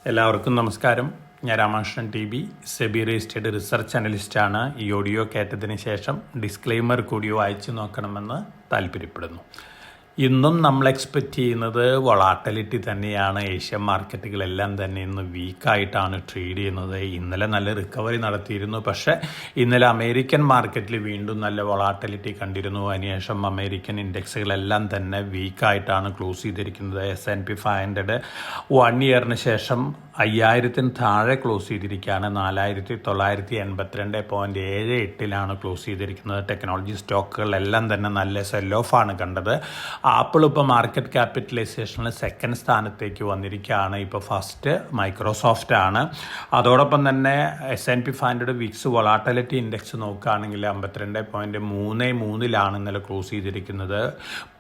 എല്ലാവർക്കും നമസ്കാരം. ഞാൻ Ramakrishnan T SEBI registered research അനലിസ്റ്റാണ്. ഈ ഓഡിയോ കേട്ടതിന് ശേഷം ഡിസ്ക്ലെയിമർ കൂടി വായിച്ചു നോക്കണമെന്ന് താല്പര്യപ്പെടുന്നു. ഇന്നും നമ്മൾ എക്സ്പെക്റ്റ് ചെയ്യുന്നത് വൊളാട്ടിലിറ്റി തന്നെയാണ്. ഏഷ്യൻ മാർക്കറ്റുകളെല്ലാം തന്നെ ഇന്ന് വീക്കായിട്ടാണ് ട്രേഡ് ചെയ്യുന്നത്. ഇന്നലെ നല്ല റിക്കവറി നടത്തിയിരുന്നു, പക്ഷേ ഇന്നലെ അമേരിക്കൻ മാർക്കറ്റിൽ വീണ്ടും നല്ല വൊളാട്ടിലിറ്റി കണ്ടിരുന്നു. അതിനുശേഷം അമേരിക്കൻ ഇൻഡെക്സുകളെല്ലാം തന്നെ വീക്കായിട്ടാണ് ക്ലോസ് ചെയ്തിരിക്കുന്നത്. S&P 500 1 ഇയറിന് ശേഷം 5000 താഴെ ക്ലോസ് ചെയ്തിരിക്കുകയാണ്. 4982.78 ക്ലോസ് ചെയ്തിരിക്കുന്നത്. ടെക്നോളജി സ്റ്റോക്കുകളെല്ലാം തന്നെ നല്ല സെൽ ഓഫാണ് കണ്ടത്. ആപ്പിൾ ഇപ്പോൾ മാർക്കറ്റ് ക്യാപിറ്റലൈസേഷനിൽ സെക്കൻഡ് സ്ഥാനത്തേക്ക് വന്നിരിക്കുകയാണ്. ഇപ്പോൾ ഫസ്റ്റ് മൈക്രോസോഫ്റ്റ് ആണ്. അതോടൊപ്പം തന്നെ S&P 500 വിക്സ് വൊളാട്ടിലിറ്റി ഇൻഡെക്സ് നോക്കുകയാണെങ്കിൽ 52.33 ഇന്നലെ ക്ലോസ് ചെയ്തിരിക്കുന്നത്.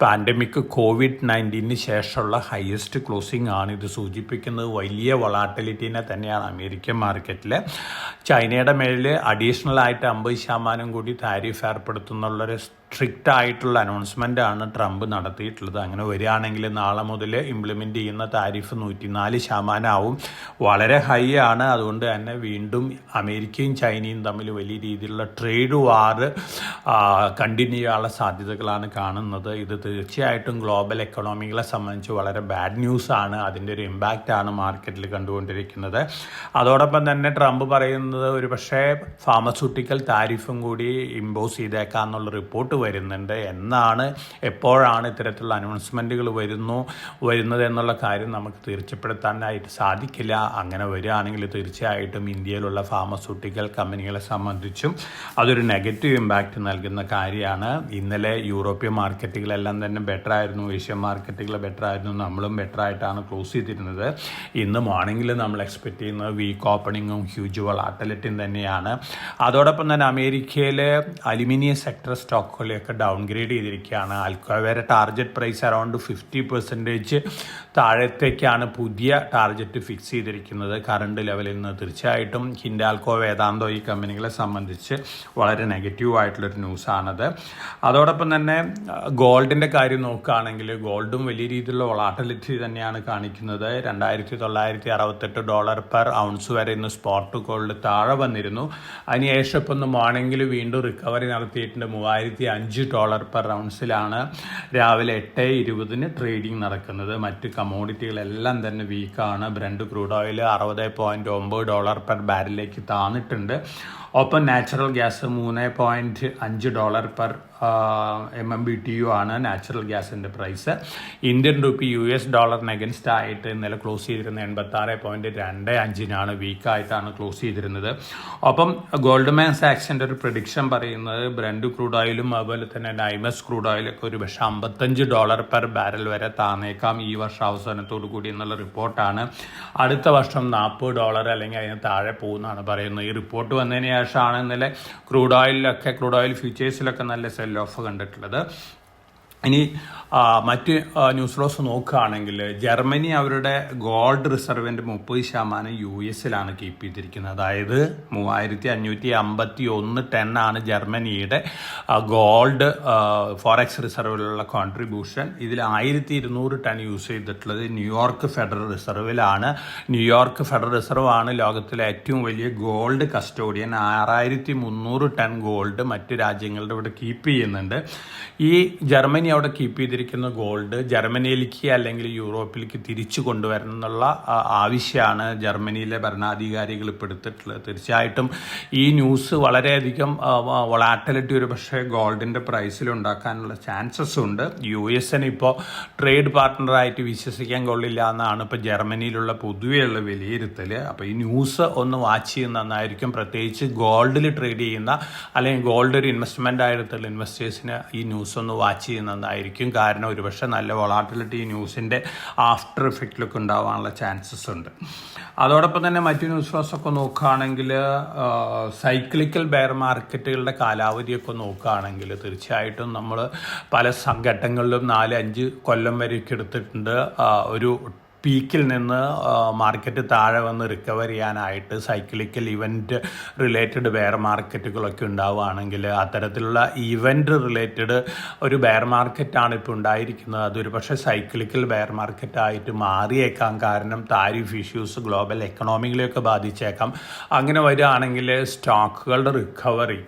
പാൻഡമിക് COVID-19 ശേഷമുള്ള ഹയസ്റ്റ് ക്ലോസിംഗ് ആണ്. ഇത് സൂചിപ്പിക്കുന്നത് വലിയ വൊളാട്ടിലിറ്റിനെ തന്നെയാണ് അമേരിക്കൻ മാർക്കറ്റിൽ. ചൈനയുടെ മേലിൽ അഡീഷണൽ ആയിട്ട് 50% കൂടി താരിഫ് ഏർപ്പെടുത്തുന്നുള്ളൊരു സ്ട്രിക്റ്റ് ആയിട്ടുള്ള അനൗൺസ്മെൻ്റ് ആണ് ട്രംപ് നടത്തിയിട്ടുള്ളത്. അങ്ങനെ വരികയാണെങ്കിൽ നാളെ മുതൽ ഇംപ്ലിമെൻ്റ് ചെയ്യുന്ന താരിഫ് 104% ആവും. വളരെ ഹൈ ആണ്. അതുകൊണ്ട് തന്നെ വീണ്ടും അമേരിക്കയും ചൈനയും തമ്മിൽ വലിയ രീതിയിലുള്ള ട്രേഡ് വാർ കണ്ടിന്യൂ ചെയ്യാനുള്ള സാധ്യതകളാണ് കാണുന്നത്. ഇത് തീർച്ചയായിട്ടും ഗ്ലോബൽ എക്കണോമികളെ സംബന്ധിച്ച് വളരെ ബാഡ് ന്യൂസാണ്. അതിൻ്റെ ഒരു ഇമ്പാക്റ്റാണ് മാർക്കറ്റിൽ കണ്ടുകൊണ്ടിരിക്കുന്നത്. അതോടൊപ്പം തന്നെ ട്രംപ് പറയുന്നത് ഒരു പക്ഷേ ഫാർമസ്യൂട്ടിക്കൽ താരിഫും കൂടി ഇമ്പോസ് ചെയ്തേക്കാന്നുള്ള റിപ്പോർട്ട് വരുന്നുണ്ട്. എപ്പോഴാണ് ഇത്തരത്തിലുള്ള അനൗൺസ്മെൻറ്റുകൾ വരുന്നത് എന്നുള്ള കാര്യം നമുക്ക് തീർച്ചപ്പെടുത്താനായിട്ട് സാധിക്കില്ല. അങ്ങനെ വരികയാണെങ്കിൽ തീർച്ചയായിട്ടും ഇന്ത്യയിലുള്ള ഫാർമസ്യൂട്ടിക്കൽ കമ്പനികളെ സംബന്ധിച്ചും അതൊരു നെഗറ്റീവ് ഇമ്പാക്റ്റ് നൽകുന്ന കാര്യമാണ്. ഇന്നലെ യൂറോപ്യൻ മാർക്കറ്റുകളെല്ലാം തന്നെ ബെറ്റർ ആയിരുന്നു. ഏഷ്യൻ മാർക്കറ്റുകൾ ബെറ്റർ ആയിരുന്നു. നമ്മളും ബെറ്റർ ആയിട്ടാണ് ക്ലോസ് ചെയ്തിരുന്നത്. ഇന്ന് മോർണിംഗിൽ നമ്മൾ എക്സ്പെക്റ്റ് ചെയ്യുന്നത് വീക്ക് ഓപ്പണിങ്ങും ഹ്യൂജ് വൊളാട്ടിലിറ്റിയും തന്നെയാണ്. അതോടൊപ്പം തന്നെ അമേരിക്കയിലെ അലുമിനിയം സെക്ടർ സ്റ്റോക്കുകളെയൊക്കെ ഡൗൺഗ്രേഡ് ചെയ്തിരിക്കുകയാണ്. ആൽക്കോവേര ടാർഗറ്റ് പ്രൈസ് അറൗണ്ട് 50% താഴത്തേക്കാണ് പുതിയ ടാർഗറ്റ് ഫിക്സ് ചെയ്തിരിക്കുന്നത് കറണ്ട് ലെവലിൽ നിന്ന്. തീർച്ചയായിട്ടും ഹിൻഡാൽകോ, വേദാന്തോ ഈ കമ്പനികളെ സംബന്ധിച്ച് വളരെ നെഗറ്റീവ് ആയിട്ടുള്ളൊരു ന്യൂസാണത്. അതോടൊപ്പം തന്നെ ഗോൾഡിൻ്റെ കാര്യം നോക്കുകയാണെങ്കിൽ ഗോൾഡും വലിയ രീതിയിലുള്ള വൊളാട്ടിലിറ്റി തന്നെയാണ് കാണിക്കുന്നത്. $2,968 പെർ ഔൺസ് വരെ ഇന്ന് സ്പോട്ട് ഗോൾഡ് താഴെ വന്നിരുന്നു. അതിനുശേഷം ഇപ്പം ഒന്ന് മോർണിംഗിൽ വീണ്ടും റിക്കവറി നടത്തിയിട്ടുണ്ട്. $3,005 പെർ ഔൺസിലാണ് രാവിലെ 8:20 ട്രേഡിംഗ് നടക്കുന്നത്. മറ്റ് കമോഡിറ്റികളെല്ലാം തന്നെ വീക്കാണ്. ബ്രന്റ് ക്രൂഡ് ഓയിൽ $60.9 പെർ ബാരലിലേക്ക് താന്നിട്ടുണ്ട്. ഒപ്പം നാച്ചുറൽ ഗ്യാസ് $3.5 പെർ MMBTU ആണ് നാച്ചുറൽ ഗ്യാസിൻ്റെ പ്രൈസ്. ഇന്ത്യൻ റുപ്പി US ഡോളറിന് അഗൻസ്റ്റ് ആയിട്ട് ഇന്നലെ ക്ലോസ് ചെയ്തിരുന്നത് 86.25 വീക്കായിട്ടാണ് ക്ലോസ് ചെയ്തിരുന്നത്. ഒപ്പം ഗോൾഡ്മാൻ സാക്സിൻ്റെ ഒരു പ്രഡിക്ഷൻ പറയുന്നത് ബ്രന്റ് ക്രൂഡ് ഓയിലും അതുപോലെ തന്നെ നൈമസ് ക്രൂഡ് ഓയിലൊക്കെ ഒരു പക്ഷേ $55 പെർ ബാരൽ വരെ താന്നേക്കാം ഈ വർഷം അവസാനത്തോടു കൂടി എന്നുള്ള റിപ്പോർട്ടാണ്. അടുത്ത വർഷം $40 അല്ലെങ്കിൽ അതിന് താഴെ പോകുന്നതാണ് പറയുന്നത്. ഈ റിപ്പോർട്ട് വന്നതിന് ശേഷമാണ് ഇന്നലെ ക്രൂഡ് ഓയിൽ ഫ്യൂച്ചേഴ്സിലൊക്കെ നല്ല സെൽ ഓഫ് കണ്ടിട്ടുള്ളത്. ഇനി മറ്റ് ന്യൂസ് റോസ് നോക്കുകയാണെങ്കിൽ ജർമ്മനി അവരുടെ ഗോൾഡ് റിസർവിൻ്റെ 30% US കീപ്പ് ചെയ്തിരിക്കുന്നത്. അതായത് 3551 ടൺ ജർമ്മനിയുടെ ഗോൾഡ് ഫോറക്സ് റിസർവിലുള്ള കോൺട്രിബ്യൂഷൻ. ഇതിൽ 1200 ടൺ യൂസ് ചെയ്തിട്ടുള്ളത് ന്യൂയോർക്ക് ഫെഡറൽ റിസർവിലാണ്. ന്യൂയോർക്ക് ഫെഡറൽ റിസർവ് ആണ് ലോകത്തിലെ ഏറ്റവും വലിയ ഗോൾഡ് കസ്റ്റോഡിയൻ. 6300 ടൺ ഗോൾഡ് മറ്റ് രാജ്യങ്ങളുടെ ഇവിടെ കീപ്പ് ചെയ്യുന്നുണ്ട്. ഈ ജർമ്മനി അവിടെ കീപ്പ് ചെയ്തിരിക്കുന്ന ഗോൾഡ് ജർമ്മനിയിലേക്ക് അല്ലെങ്കിൽ യൂറോപ്പിലേക്ക് തിരിച്ചു കൊണ്ടുവരണം എന്നുള്ള ആവശ്യമാണ് ജർമ്മനിയിലെ ഭരണാധികാരികൾ ഇപ്പോൾ എടുത്തിട്ടുള്ളത്. തീർച്ചയായിട്ടും ഈ ന്യൂസ് വളരെയധികം വൊളാറ്റിലിറ്റി ഒരു പക്ഷേ ഗോൾഡിൻ്റെ പ്രൈസിൽ ഉണ്ടാക്കാനുള്ള ചാൻസസ് ഉണ്ട്. US ഇപ്പോൾ ട്രേഡ് പാർട്ട്ണറായിട്ട് വിശ്വസിക്കാൻ കൊള്ളില്ല എന്നാണ് ഇപ്പോൾ ജർമ്മനിയിലുള്ള പൊതുവെയുള്ള വിലയിരുത്തൽ. അപ്പോൾ ഈ ന്യൂസ് ഒന്ന് വാച്ച് ചെയ്യുന്ന നന്നായിരിക്കും. പ്രത്യേകിച്ച് ഗോൾഡിൽ ട്രേഡ് ചെയ്യുന്ന അല്ലെങ്കിൽ ഗോൾഡ് ഒരു ഇൻവെസ്റ്റ്മെൻ്റ് ആയിട്ടുള്ള ഇൻവെസ്റ്റേഴ്സിന് ഈ ന്യൂസ് ഒന്ന് വാച്ച് ചെയ്യുന്നതായിരിക്കും. കാരണം ഒരുപക്ഷെ നല്ല വൊളാട്ടിലിറ്റി ഈ ന്യൂസിൻ്റെ ആഫ്റ്റർ എഫക്റ്റിലൊക്കെ ഉണ്ടാവാനുള്ള ചാൻസസ് ഉണ്ട്. അതോടൊപ്പം തന്നെ മറ്റു ന്യൂസ് ഫ്ലോസൊക്കെ നോക്കുകയാണെങ്കിൽ സൈക്ലിക്കൽ ബെയർ മാർക്കറ്റുകളുടെ കാലാവധിയൊക്കെ നോക്കുകയാണെങ്കിൽ തീർച്ചയായിട്ടും നമ്മൾ പല ഘട്ടങ്ങളിലും 4-5 കൊല്ലം വരെയൊക്കെ എടുത്തിട്ടുണ്ട്. ഒരു പീക്കിൽ നിന്ന് മാർക്കറ്റ് താഴെ വന്ന് റിക്കവർ ചെയ്യാനായിട്ട് സൈക്ലിക്കൽ ഇവൻറ്റ് റിലേറ്റഡ് ബെയർ മാർക്കറ്റുകളൊക്കെ ഉണ്ടാവുകയാണെങ്കിൽ അത്തരത്തിലുള്ള ഇവൻറ്റ് റിലേറ്റഡ് ഒരു ബെയർ മാർക്കറ്റാണ് ഇപ്പോൾ ഉണ്ടായിരിക്കുന്നത്. അതൊരു പക്ഷേ സൈക്ലിക്കൽ ബെയർ മാർക്കറ്റായിട്ട് മാറിയേക്കാം. കാരണം താരിഫ് ഇഷ്യൂസ് ഗ്ലോബൽ എക്കണോമിയിലേക്ക് ബാധിച്ചേക്കാം. അങ്ങനെ വരികയാണെങ്കിൽ സ്റ്റോക്കുകളുടെ റിക്കവറി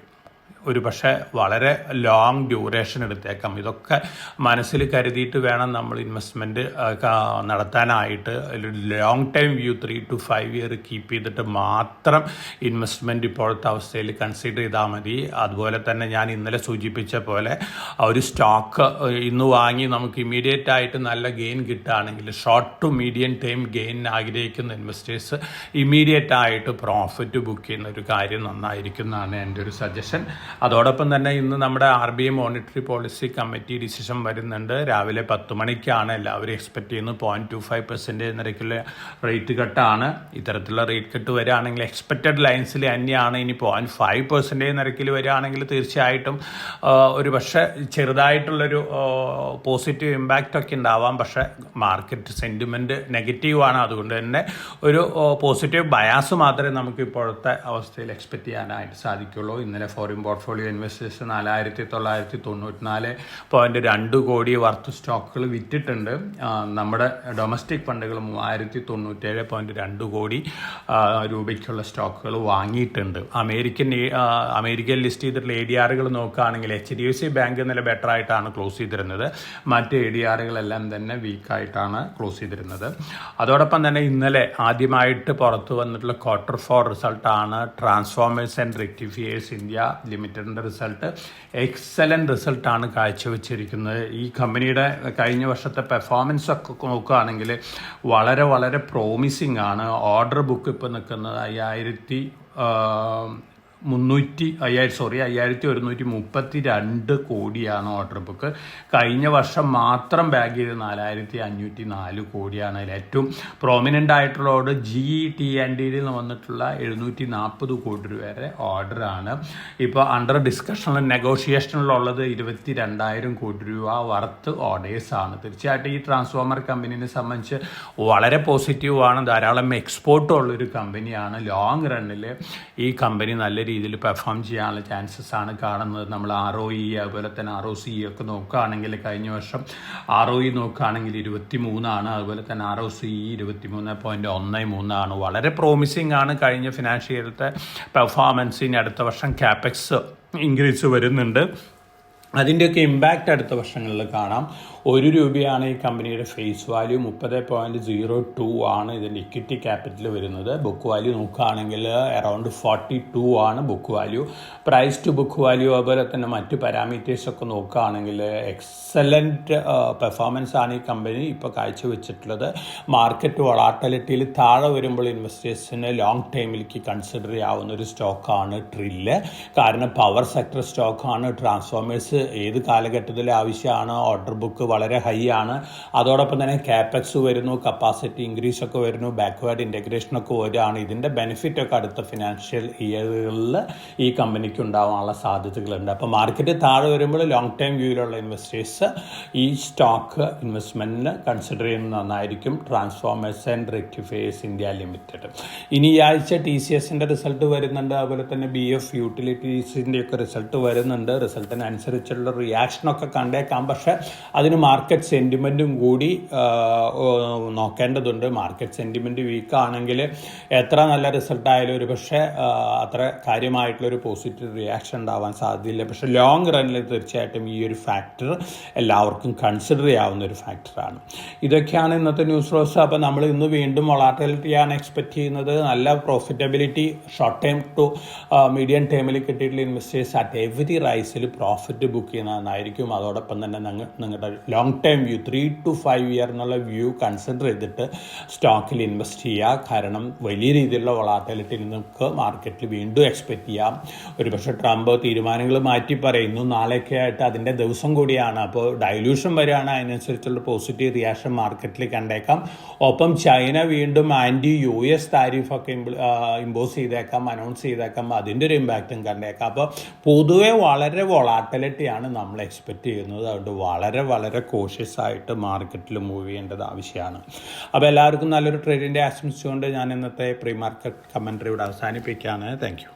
ഒരു പക്ഷേ വളരെ ലോങ് ഡ്യൂറേഷൻ എടുത്തേക്കാം. ഇതൊക്കെ മനസ്സിൽ കരുതിയിട്ട് വേണം നമ്മൾ ഇൻവെസ്റ്റ്മെൻറ്റ് നടത്താനായിട്ട്. Long time view 3 to 5 year keep ചെയ്തിട്ട് മാത്രം ഇൻവെസ്റ്റ്മെൻറ്റ് ഇപ്പോഴത്തെ അവസ്ഥയിൽ കൺസിഡർ ചെയ്താൽ മതി. അതുപോലെ തന്നെ ഞാൻ ഇന്നലെ സൂചിപ്പിച്ച പോലെ ഒരു സ്റ്റോക്ക് ഇന്ന് വാങ്ങി നമുക്ക് ഇമ്മീഡിയറ്റ് ആയിട്ട് നല്ല ഗെയിൻ കിട്ടുകയാണെങ്കിൽ short to medium time gain ആഗ്രഹിക്കുന്ന ഇൻവെസ്റ്റേഴ്സ് ഇമ്മീഡിയറ്റ് ആയിട്ട് പ്രോഫിറ്റ് ബുക്ക് ചെയ്യുന്ന ഒരു കാര്യം നന്നായിരിക്കുന്നതാണ് എൻ്റെ ഒരു സജഷൻ. അതോടൊപ്പം തന്നെ ഇന്ന് നമ്മുടെ RBI monetary policy committee decision വരുന്നുണ്ട്. രാവിലെ 10 മണിക്കാണ് എല്ലാവരും എക്സ്പെക്ട് ചെയ്യുന്നത്. 0.25% നിരക്കിലെ റേറ്റ് കട്ടാണ്. ഇത്തരത്തിലുള്ള റേറ്റ് കട്ട് വരികയാണെങ്കിൽ എക്സ്പെക്റ്റഡ് ലൈൻസിൽ തന്നെയാണ്. ഇനി 0.5% നിരക്കിൽ വരികയാണെങ്കിൽ തീർച്ചയായിട്ടും ഒരു പക്ഷേ ചെറുതായിട്ടുള്ളൊരു പോസിറ്റീവ് ഇമ്പാക്റ്റ് ഒക്കെ ഉണ്ടാവാം. പക്ഷേ മാർക്കറ്റ് സെൻറ്റിമെൻറ്റ് നെഗറ്റീവാണ്. അതുകൊണ്ട് തന്നെ ഒരു പോസിറ്റീവ് ബയാസ് മാത്രമേ നമുക്ക് ഇപ്പോഴത്തെ അവസ്ഥയിൽ എക്സ്പെക്റ്റ് ചെയ്യാനായിട്ട് സാധിക്കുള്ളൂ. ഇന്നലെ ഫോറിൻ പോർട്ട്ഫോളിയോ ഇൻവെസ്റ്റേഴ്സ് 4,994.2 കോടി വർത്ത് സ്റ്റോക്കുകൾ വിറ്റിട്ടുണ്ട്. നമ്മുടെ ഡൊമസ്റ്റിക് ഫണ്ടുകൾ 3,097.2 കോടി രൂപയ്ക്കുള്ള സ്റ്റോക്കുകൾ വാങ്ങിയിട്ടുണ്ട്. അമേരിക്കൻ ലിസ്റ്റ് ചെയ്തിട്ടുള്ള ADRകൾ നോക്കുകയാണെങ്കിൽ HDFC ബാങ്ക് ഇന്നലെ ബെറ്റർ ആയിട്ടാണ് ക്ലോസ് ചെയ്തിരുന്നത്. മറ്റ് ADRകളെല്ലാം തന്നെ വീക്കായിട്ടാണ് ക്ലോസ് ചെയ്തിരുന്നത്. അതോടൊപ്പം തന്നെ ഇന്നലെ ആദ്യമായിട്ട് പുറത്തു വന്നിട്ടുള്ള Q4 റിസൾട്ടാണ് ട്രാൻസ്ഫോമേഴ്സ് ആൻഡ് റെക്ടിഫിയേഴ്സ് ഇന്ത്യ ലിമിറ്റഡിൻ്റെ റിസൾട്ട്. എക്സലൻറ്റ് റിസൾട്ടാണ് കാഴ്ചവെച്ചിരിക്കുന്നത്. ഈ കമ്പനിയുടെ കഴിഞ്ഞ വർഷത്തെ പെർഫോമൻസ് ഒക്കെ നോക്കുകയാണെങ്കിൽ വളരെ വളരെ പ്രോമിസിങ് ആണ്. ഓർഡർ ബുക്ക് ഇപ്പോൾ നിൽക്കുന്നത് 5,132 കോടിയാണ് ഓർഡർ ബുക്ക്. കഴിഞ്ഞ വർഷം മാത്രം ബാഗ് ചെയ്ത് 4,504 കോടിയാണ്. അതിൽ ഏറ്റവും പ്രോമിനൻ്റ് ആയിട്ടുള്ള ഓർഡർ GE&Tയിൽ നിന്ന് വന്നിട്ടുള്ള 740 കോടി രൂപ വരെ ഓർഡറാണ്. ഇപ്പോൾ അണ്ടർ ഡിസ്കഷനിലും നെഗോഷിയേഷനിലുള്ളത് 22,000 കോടി രൂപ വർത്ത് ഓർഡേഴ്സാണ്. തീർച്ചയായിട്ടും ഈ ട്രാൻസ്ഫോമർ കമ്പനീനെ സംബന്ധിച്ച് വളരെ പോസിറ്റീവാണ്. ധാരാളം എക്സ്പോർട്ടും ഉള്ളൊരു കമ്പനിയാണ്. ലോങ് റണ്ണിൽ ഈ കമ്പനി നല്ല രീതിയിൽ പെർഫോം ചെയ്യാനുള്ള ചാൻസസ് ആണ് കാണുന്നത്. നമ്മൾ ROE അതുപോലെ തന്നെ ROCE ഒക്കെ നോക്കുകയാണെങ്കിൽ കഴിഞ്ഞ വർഷം ROE നോക്കുകയാണെങ്കിൽ 23 അതുപോലെ തന്നെ ROCE 23.13 വളരെ പ്രോമിസിങ് ആണ്. കഴിഞ്ഞ ഫിനാൻഷ്യൽ ഇയറിലത്തെ പെർഫോമൻസിന് അടുത്ത വർഷം ക്യാപെക്സ് ഇൻക്രീസ് വരുന്നുണ്ട്. അതിൻ്റെയൊക്കെ ഇമ്പാക്റ്റ് അടുത്ത വർഷങ്ങളിൽ കാണാം. 1 രൂപയാണ് ഈ കമ്പനിയുടെ ഫേസ് വാല്യൂ. 30.02 ആണ് ഇതിൻ്റെ ഇക്വിറ്റി ക്യാപിറ്റൽ വരുന്നത്. ബുക്ക് വാല്യൂ നോക്കുകയാണെങ്കിൽ അറൗണ്ട് 42 ആണ് book value. Price to book value അതുപോലെ തന്നെ മറ്റ് പാരാമീറ്റേഴ്സൊക്കെ നോക്കുകയാണെങ്കിൽ എക്സലൻറ്റ് പെർഫോമൻസ് ആണ് ഈ കമ്പനി ഇപ്പോൾ കാഴ്ചവെച്ചിട്ടുള്ളത്. മാർക്കറ്റ് വൊളാറ്റിലിറ്റിയിൽ താഴെ വരുമ്പോൾ ഇൻവെസ്റ്റേഴ്സിന് ലോങ് ടൈമിലേക്ക് കൺസിഡർ ചെയ്യാവുന്ന ഒരു സ്റ്റോക്കാണ് ട്രില്ല്. കാരണം പവർ സെക്ടർ സ്റ്റോക്കാണ്. ട്രാൻസ്ഫോമേഴ്സ് ഏത് കാലഘട്ടത്തിൽ ആവശ്യമാണ്. ഓർഡർ ബുക്ക് വളരെ ഹൈ ആണ്. അതോടൊപ്പം തന്നെ ക്യാപെക്സ് വരുന്നു, കപ്പാസിറ്റി ഇൻക്രീസ് ഒക്കെ വരുന്നു, ബാക്ക്വേർഡ് ഇൻ്റഗ്രേഷനൊക്കെ വരികയാണ്. ഇതിൻ്റെ ബെനിഫിറ്റൊക്കെ അടുത്ത ഫിനാൻഷ്യൽ ഇയറുകളിൽ ഈ കമ്പനിക്ക് ഉണ്ടാകാനുള്ള സാധ്യതകളുണ്ട്. അപ്പോൾ മാർക്കറ്റ് താഴെ വരുമ്പോൾ ലോങ് ടൈം വ്യൂവിലുള്ള ഇൻവെസ്റ്റേഴ്സ് ഈ സ്റ്റോക്ക് ഇൻവെസ്റ്റ്മെൻറ്റിന് കൺസിഡർ ചെയ്യുന്നത് നന്നായിരിക്കും. Transformers and rectifiers India limited. ഇനി ഈ ആഴ്ച TCSൻ്റെ റിസൾട്ട് വരുന്നുണ്ട്. അതുപോലെ തന്നെ BF യൂട്ടിലിറ്റീസിൻ്റെ ഒക്കെ റിസൾട്ട് വരുന്നുണ്ട്. റിസൾട്ടിനനുസരിച്ചുള്ള റിയാക്ഷനൊക്കെ കണ്ടേക്കാം. പക്ഷേ അതിന് മാർക്കറ്റ് സെൻറ്റിമെൻറ്റും കൂടി നോക്കേണ്ടതുണ്ട്. മാർക്കറ്റ് സെൻറ്റിമെൻറ്റ് വീക്കാണെങ്കിൽ എത്ര നല്ല റിസൾട്ടായാലും ഒരു പക്ഷേ അത്ര കാര്യമായിട്ടുള്ളൊരു പോസിറ്റീവ് റിയാക്ഷൻ ഉണ്ടാവാൻ സാധ്യതയില്ല. പക്ഷേ ലോങ് റണ്ണിൽ തീർച്ചയായിട്ടും ഈ ഒരു ഫാക്ടർ എല്ലാവർക്കും കൺസിഡർ ചെയ്യാവുന്ന ഒരു ഫാക്ടറാണ്. ഇതൊക്കെയാണ് ഇന്നത്തെ ന്യൂസ് റോസ്. അപ്പോൾ നമ്മൾ ഇന്ന് വീണ്ടും വൊളാറ്റിലിറ്റിയാണ് എക്സ്പെക്ട് ചെയ്യുന്നത്. നല്ല profitability short time to medium ടൈമിൽ കിട്ടിയിട്ടുള്ള ഇൻവെസ്റ്റേഴ്സ് അറ്റ് എവറി റൈസിൽ പ്രോഫിറ്റ് ബുക്ക് ചെയ്യുന്നതായിരിക്കും. അതോടൊപ്പം തന്നെ നിങ്ങളുടെ long time view 3 to 5 year എന്നുള്ള വ്യൂ കൺസിഡർ ചെയ്തിട്ട് സ്റ്റോക്കിൽ ഇൻവെസ്റ്റ് ചെയ്യുക. കാരണം വലിയ രീതിയിലുള്ള വൊളാറ്റിലിറ്റി നിങ്ങൾക്ക് മാർക്കറ്റിൽ വീണ്ടും എക്സ്പെക്റ്റ് ചെയ്യാം. ഒരു പക്ഷേ ട്രംപ് തീരുമാനങ്ങൾ മാറ്റി പറയും. ഇന്നും നാളെയൊക്കെ ആയിട്ട് അതിൻ്റെ ദിവസം കൂടിയാണ്. അപ്പോൾ ഡൈല്യൂഷൻ വരികയാണ്. അതിനനുസരിച്ചുള്ള പോസിറ്റീവ് റിയാക്ഷൻ മാർക്കറ്റിൽ കണ്ടേക്കാം. ഒപ്പം ചൈന വീണ്ടും US താരിഫൊക്കെ ഇമ്പോസ് ചെയ്തേക്കാം, അനൗൺസ് ചെയ്തേക്കാം. അതിൻ്റെ ഒരു ഇമ്പാക്റ്റും കണ്ടേക്കാം. അപ്പോൾ പൊതുവെ വളരെ വൊളാറ്റിലിറ്റിയാണ് നമ്മൾ എക്സ്പെക്റ്റ് ചെയ്യുന്നത്. അതുകൊണ്ട് വളരെ വളരെ വളരെ കോഷ്യസ് ആയിട്ട് മാർക്കറ്റിൽ മൂവ് ചെയ്യേണ്ടത് ആവശ്യമാണ്. അപ്പോൾ എല്ലാവർക്കും നല്ലൊരു ട്രേഡിൻ്റെ ആശംസിച്ചുകൊണ്ട് ഞാൻ ഇന്നത്തെ പ്രീ മാർക്കറ്റ് കമൻട്രി ഇവിടെ അവസാനിപ്പിക്കുകയാണ്. Thank you.